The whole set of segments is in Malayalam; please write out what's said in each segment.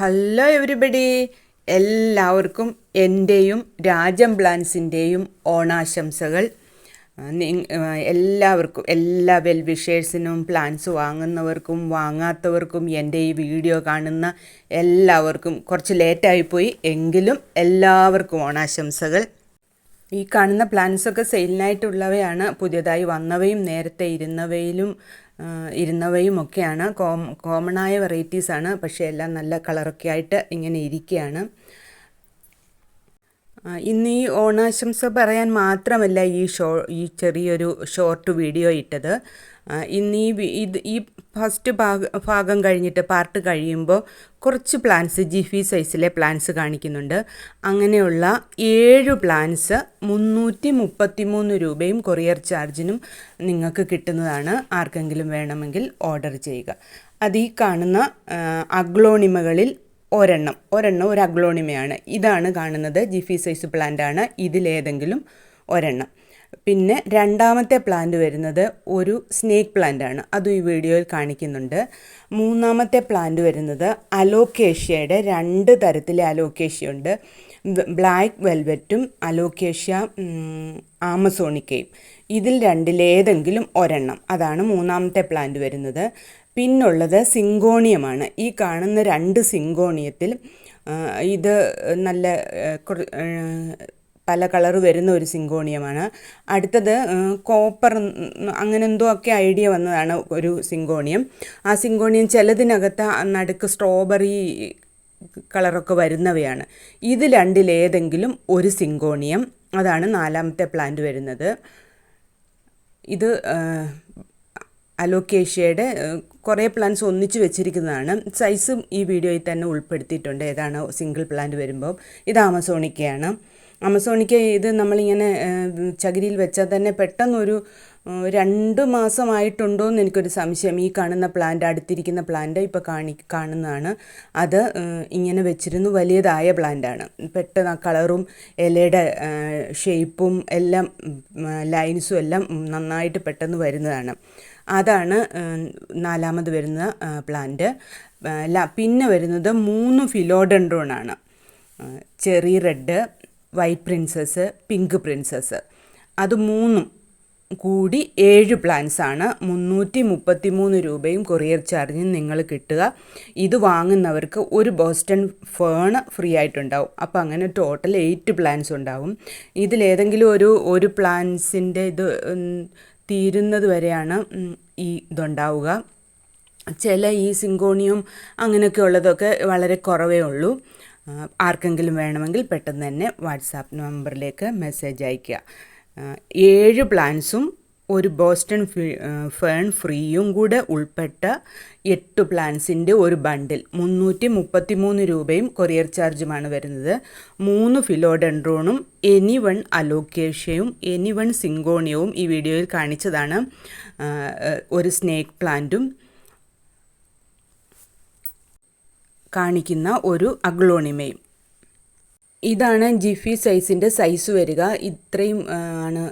ഹലോ എവരിബഡി, എല്ലാവർക്കും എൻ്റെയും രാജം പ്ലാൻസിൻ്റെയും ഓണാശംസകൾ. എല്ലാവർക്കും, എല്ലാ വെൽ വിഷേഴ്സിനും, പ്ലാൻസ് വാങ്ങുന്നവർക്കും വാങ്ങാത്തവർക്കും, എൻ്റെ ഈ വീഡിയോ കാണുന്ന എല്ലാവർക്കും, കുറച്ച് ലേറ്റായിപ്പോയി എങ്കിലും എല്ലാവർക്കും ഓണാശംസകൾ. ഈ കാണുന്ന പ്ലാൻസൊക്കെ സെയിലിനായിട്ടുള്ളവയാണ്. പുതിയതായി വന്നവയും നേരത്തെ ഇരുന്നവയും ഒക്കെയാണ്. കോമണായ വെറൈറ്റീസാണ്, പക്ഷേ എല്ലാം നല്ല കളറൊക്കെ ആയിട്ട് ഇങ്ങനെ ഇരിക്കുകയാണ്. ഇന്ന് ഈ ഓണാശംസ പറയാൻ മാത്രമല്ല ഈ ചെറിയൊരു ഷോർട്ട് വീഡിയോ ഇട്ടത്. ഇന്ന് ഈ ഫസ്റ്റ് ഭാഗം കഴിഞ്ഞിട്ട് പാർട്ട് കഴിയുമ്പോൾ കുറച്ച് പ്ലാൻസ് ജിഫി സൈസിലെ പ്ലാൻസ് കാണിക്കുന്നുണ്ട്. അങ്ങനെയുള്ള 7 പ്ലാൻസ് 333 രൂപയും കൊറിയർ ചാർജിനും നിങ്ങൾക്ക് കിട്ടുന്നതാണ്. ആർക്കെങ്കിലും വേണമെങ്കിൽ ഓർഡർ ചെയ്യുക. അത് ഈ കാണുന്ന അഗ്ലോണിമകളിൽ ഒരെണ്ണം ഒരു അഗ്ലോണിമയാണ്. ഇതാണ് കാണുന്നത്, ജിഫി സൈസ് പ്ലാന്റാണ്. ഇതിലേതെങ്കിലും ഒരെണ്ണം. പിന്നെ രണ്ടാമത്തെ പ്ലാന്റ് വരുന്നത് ഒരു സ്നേക്ക് പ്ലാന്റാണ്, അതും ഈ വീഡിയോയിൽ കാണിക്കുന്നുണ്ട്. മൂന്നാമത്തെ പ്ലാന്റ് വരുന്നത് അലോക്കേഷ്യയുടെ 2 തരത്തിലെ അലോക്കേഷ്യ ഉണ്ട്. ബ്ലാക്ക് വെൽവെറ്റും അലോക്കേഷ്യ ആമസോണിക്കയും. ഇതിൽ രണ്ടിലേതെങ്കിലും ഒരെണ്ണം, അതാണ് മൂന്നാമത്തെ പ്ലാന്റ് വരുന്നത്. പിന്നുള്ളത് സിങ്കോണിയമാണ്. ഈ കാണുന്ന 2 സിങ്കോണിയത്തിൽ ഇത് നല്ല പല കളർ വരുന്ന ഒരു സിങ്കോണിയമാണ്. അടുത്തത് കോപ്പർ അങ്ങനെ എന്തോ ഒക്കെ ഐഡിയ വന്നതാണ് ഒരു സിങ്കോണിയം. ആ സിങ്കോണിയം ചിലതിനകത്ത് നടുക്ക് സ്ട്രോബെറി കളറൊക്കെ വരുന്നവയാണ്. ഇത് രണ്ടിലേതെങ്കിലും ഒരു സിങ്കോണിയം, അതാണ് നാലാമത്തെ പ്ലാന്റ് വരുന്നത്. ഇത് അലോക്കേഷ്യയുടെ കുറേ പ്ലാന്റ്സ് ഒന്നിച്ച് വെച്ചിരിക്കുന്നതാണ്. സൈസും ഈ വീഡിയോയിൽ തന്നെ ഉൾപ്പെടുത്തിയിട്ടുണ്ട്, ഏതാണ് സിംഗിൾ പ്ലാന്റ് വരുമ്പോൾ. ഇത് ആമസോണിക്കയാണ്. ആമസോണിക്ക ഇത് നമ്മളിങ്ങനെ ചകിരിയിൽ വെച്ചാൽ തന്നെ പെട്ടെന്നൊരു 2 മാസമായിട്ടുണ്ടോ എന്ന് എനിക്കൊരു സംശയം. ഈ കാണുന്ന പ്ലാന്റ്, അടുത്തിരിക്കുന്ന പ്ലാന്റ് ഇപ്പോൾ കാണുന്നതാണ്. അത് ഇങ്ങനെ വെച്ചിരുന്നു, വലിയതായ പ്ലാന്റാണ്. പെട്ടെന്ന് ആ കളറും ഇലയുടെ ഷേപ്പും എല്ലാം ലൈൻസും എല്ലാം നന്നായിട്ട് പെട്ടെന്ന് വരുന്നതാണ്. അതാണ് നാലാമത് വരുന്ന പ്ലാന്റ്. പിന്നെ വരുന്നത് 3 ഫിലോഡെൻഡ്രോണാണ്. Cherry red, white princess, pink princess. അത് 3 കൂടി 7 പ്ലാന്റ്സാണ്. 333 രൂപയും കൊറിയർ ചാർജിനും നിങ്ങൾ കിട്ടുക. ഇത് വാങ്ങുന്നവർക്ക് ഒരു ബോസ്റ്റൺ ഫേൺ ഫ്രീ ആയിട്ടുണ്ടാവും. അപ്പോൾ അങ്ങനെ ടോട്ടൽ 8 പ്ലാന്റ്സ് ഉണ്ടാവും. ഇതിലേതെങ്കിലും ഒരു പ്ലാന്റ്സിൻ്റെ ഇത് തീരുന്നത് വരെയാണ് ഇതുണ്ടാവുക. ചില ഈ സിങ്കോണിയം അങ്ങനെയൊക്കെ ഉള്ളതൊക്കെ വളരെ കുറവേ ഉള്ളൂ. ആർക്കെങ്കിലും വേണമെങ്കിൽ പെട്ടെന്ന് തന്നെ വാട്സാപ്പ് നമ്പറിലേക്ക് മെസ്സേജ് അയയ്ക്കുക. 7 പ്ലാൻസും ഒരു ബോസ്റ്റൺ ഫേൺ ഫ്രീയും കൂടെ ഉൾപ്പെട്ട 8 പ്ലാൻസിൻ്റെ ഒരു ബണ്ടിൽ 333 രൂപയും കൊറിയർ ചാർജുമാണ് വരുന്നത്. 3 ഫിലോഡെൻഡ്രോണും എനിവൺ അലോക്കേഷ്യയും എനിവൺ സിങ്കോണിയവും ഈ വീഡിയോയിൽ കാണിച്ചതാണ്. ഒരു സ്നേക്ക് പ്ലാന്റും കാണിക്കുന്ന ഒരു അഗ്ലോണിമയും. ഇതാണ് ജിഫി സൈസിൻ്റെ സൈസ് വരിക. ഇത്രയും ആണ്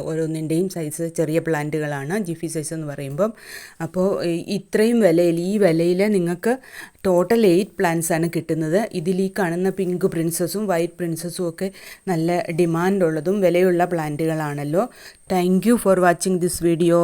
ഓരോന്നിൻ്റെയും സൈസ്. ചെറിയ പ്ലാന്റുകളാണ് ജിഫി സൈസ് എന്ന് പറയുമ്പം. അപ്പോൾ ഇത്രയും ഈ വിലയിൽ നിങ്ങൾക്ക് ടോട്ടൽ 8 പ്ലാന്റ്സ് ആണ് കിട്ടുന്നത്. ഇതിൽ ഈ കാണുന്ന പിങ്ക് പ്രിൻസസും വൈറ്റ് പ്രിൻസസും ഒക്കെ നല്ല ഡിമാൻഡുള്ളതും വിലയുള്ള പ്ലാന്റുകളാണല്ലോ. Thank you for watching this video.